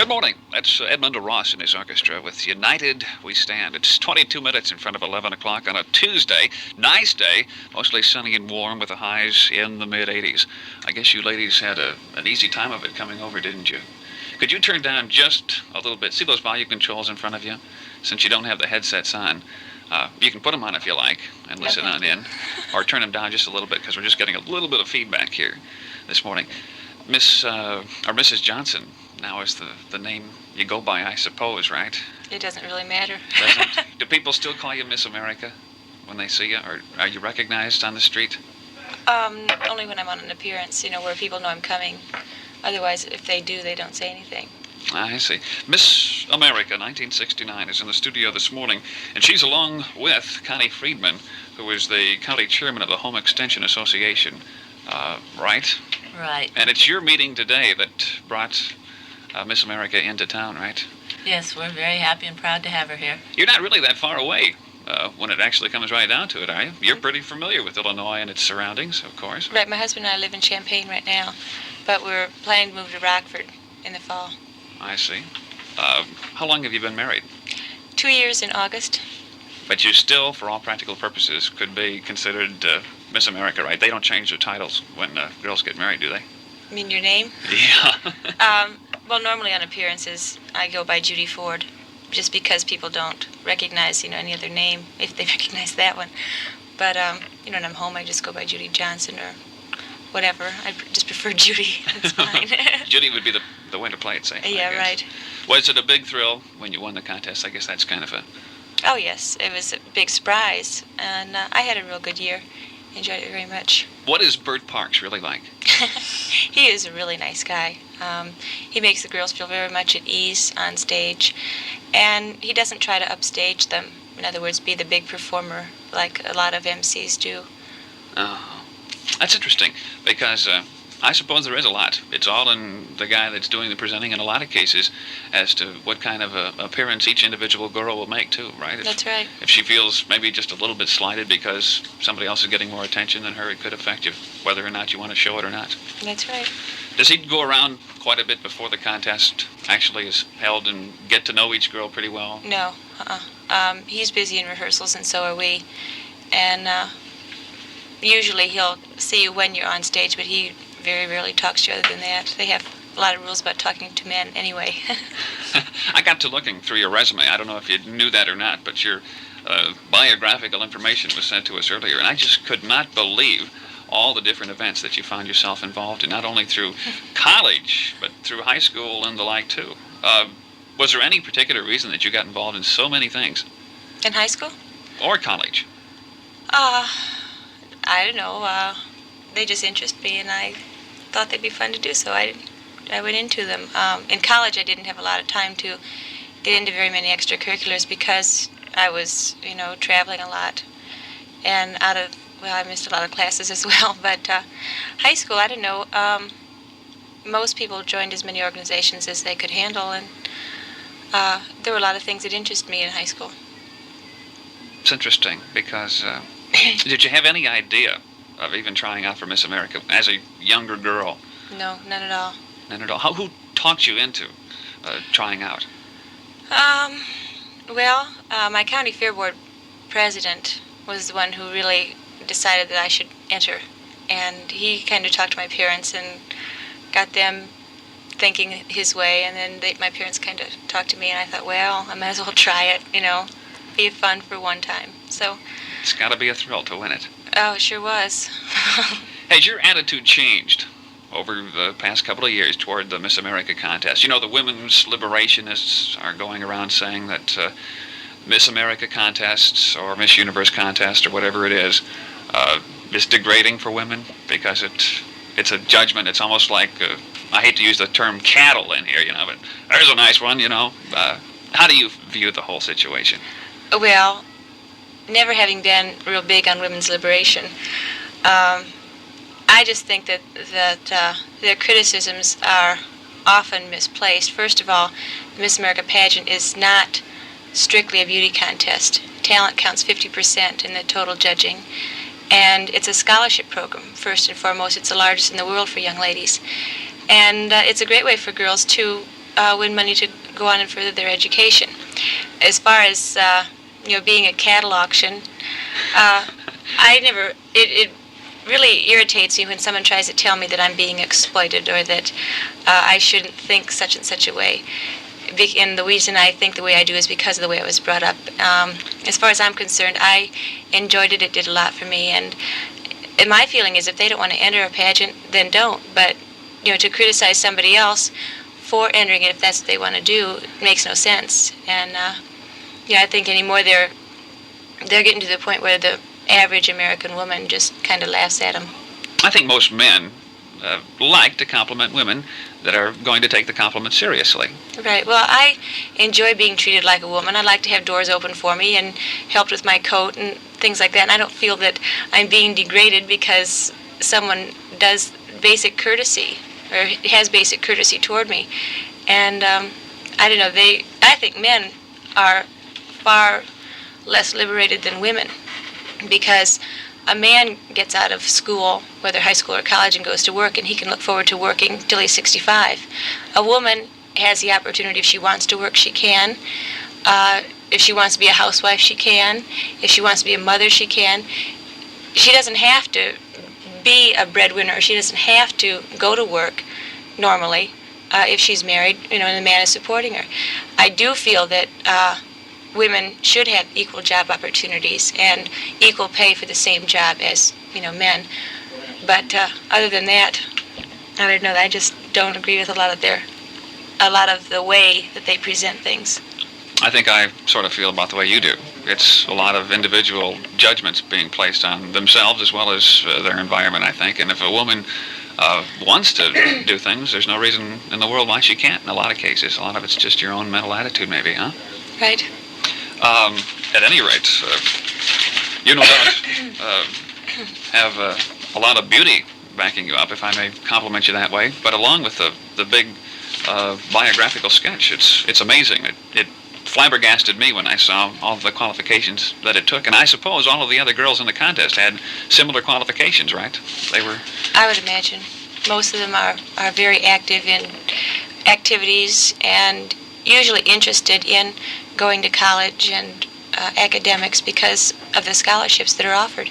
Good morning. That's Edmund Ross and his orchestra with United We Stand. It's 22 minutes in front of 11 o'clock on a Tuesday. Nice day, mostly sunny and warm with the highs in the mid-80s. I guess you ladies had an easy time of it coming over, didn't you? Could you turn down just a little bit? See those volume controls in front of you? Since you don't have the headsets on, you can put them on if you like and listen on in. Or turn them down just a little bit because we're just getting a little bit of feedback here this morning. Mrs. Johnson now is the name you go by, I suppose, right? It doesn't really matter. Doesn't? Do people still call you Miss America when they see you, or are you recognized on the street? Only when I'm on an appearance, where people know I'm coming. Otherwise, if they do, they don't say anything. I see. Miss America, 1969, is in the studio this morning, and she's along with Connie Friedman, who is the county chairman of the Home Extension Association, right? Right. And it's your meeting today that brought Miss America into town, right? Yes, we're very happy and proud to have her here. You're not really that far away when it actually comes right down to it, are you? You're pretty familiar with Illinois and its surroundings, of course. Right, my husband and I live in Champaign right now, but we're planning to move to Rockford in the fall. I see. How long have you been married? 2 years in August. But you still, for all practical purposes, could be considered Miss America, right? They don't change their titles when girls get married, do they? You mean your name? Yeah. Well, normally on appearances, I go by Judy Ford, just because people don't recognize, any other name, if they recognize that one. But, when I'm home, I just go by Judy Johnson or whatever. I just prefer Judy. That's fine. Judy would be the way to play it, say. Yeah, right. Was it a big thrill when you won the contest? I guess that's kind of a... Oh, yes. It was a big surprise, and I had a real good year. Enjoyed it very much. What is Bert Parks really like? He is a really nice guy. He makes the girls feel very much at ease on stage, and he doesn't try to upstage them. In other words, be the big performer like a lot of MCs do. Oh, that's interesting, because I suppose there is a lot. It's all in the guy that's doing the presenting in a lot of cases as to what kind of appearance each individual girl will make, too, right? That's right. If she feels maybe just a little bit slighted because somebody else is getting more attention than her, it could affect you, whether or not you want to show it or not. That's right. Does he go around quite a bit before the contest actually is held and get to know each girl pretty well? No. He's busy in rehearsals, and so are we. And usually he'll see you when you're on stage, but he very rarely talks to you other than that. They have a lot of rules about talking to men anyway. I got to looking through your resume. I don't know if you knew that or not, but your biographical information was sent to us earlier, and I just could not believe all the different events that you found yourself involved in, not only through college, but through high school and the like, too. Was there any particular reason that you got involved in so many things? In high school? Or college? I don't know. They just interest me, and I thought they'd be fun to do, so I went into them. In college, I didn't have a lot of time to get into very many extracurriculars because I was, traveling a lot. And I missed a lot of classes as well. But high school, I don't know. Most people joined as many organizations as they could handle, and there were a lot of things that interested me in high school. It's interesting because did you have any idea of even trying out for Miss America as a younger girl? No, none at all. None at all. Who talked you into trying out? My county fair board president was the one who really decided that I should enter. And he kind of talked to my parents and got them thinking his way. And then my parents kind of talked to me, and I thought, well, I might as well try it, be fun for one time. So it's got to be a thrill to win it. Oh, it sure was. Has your attitude changed over the past couple of years toward the Miss America contest? The women's liberationists are going around saying that Miss America contests or Miss Universe contest or whatever it is degrading for women because it's a judgment. It's almost like, I hate to use the term cattle in here, but there's a nice one, How do you view the whole situation? Well, never having been real big on women's liberation, I just think that their criticisms are often misplaced. First of all, the Miss America pageant is not strictly a beauty contest. Talent counts 50% in the total judging, and it's a scholarship program, first and foremost. It's the largest in the world for young ladies, and it's a great way for girls to win money to go on and further their education. As far as being a cattle auction, it really irritates me when someone tries to tell me that I'm being exploited or that I shouldn't think such and such a way. And the reason I think the way I do is because of the way I was brought up. As far as I'm concerned, I enjoyed it. It did a lot for me. And my feeling is if they don't want to enter a pageant, then don't. But, to criticize somebody else for entering it, if that's what they want to do, makes no sense. And, I think anymore they're getting to the point where the average American woman just kind of laughs at them. I think most men like to compliment women that are going to take the compliment seriously. Right. Well, I enjoy being treated like a woman. I like to have doors open for me and helped with my coat and things like that. And I don't feel that I'm being degraded because someone does basic courtesy or has basic courtesy toward me. And I don't know. I think men are far less liberated than women, because a man gets out of school, whether high school or college, and goes to work, and he can look forward to working till he's 65. A woman has the opportunity. If she wants to work, she can. If she wants to be a housewife, she can. If she wants to be a mother, she can. She doesn't have to be a breadwinner. She doesn't have to go to work normally if she's married, and the man is supporting her. I do feel that women should have equal job opportunities and equal pay for the same job as men. But other than that, I don't know. I just don't agree with a lot of the way that they present things. I think I sort of feel about the way you do. It's a lot of individual judgments being placed on themselves as well as their environment, I think. And if a woman wants to do things, there's no reason in the world why she can't in a lot of cases. A lot of it's just your own mental attitude, maybe, huh? Right. At any rate, you no doubt have a lot of beauty backing you up, if I may compliment you that way. But along with the big biographical sketch, it's amazing. It flabbergasted me when I saw all of the qualifications that it took. And I suppose all of the other girls in the contest had similar qualifications, right? They were... I would imagine. Most of them are very active in activities and usually interested in going to college and academics because of the scholarships that are offered.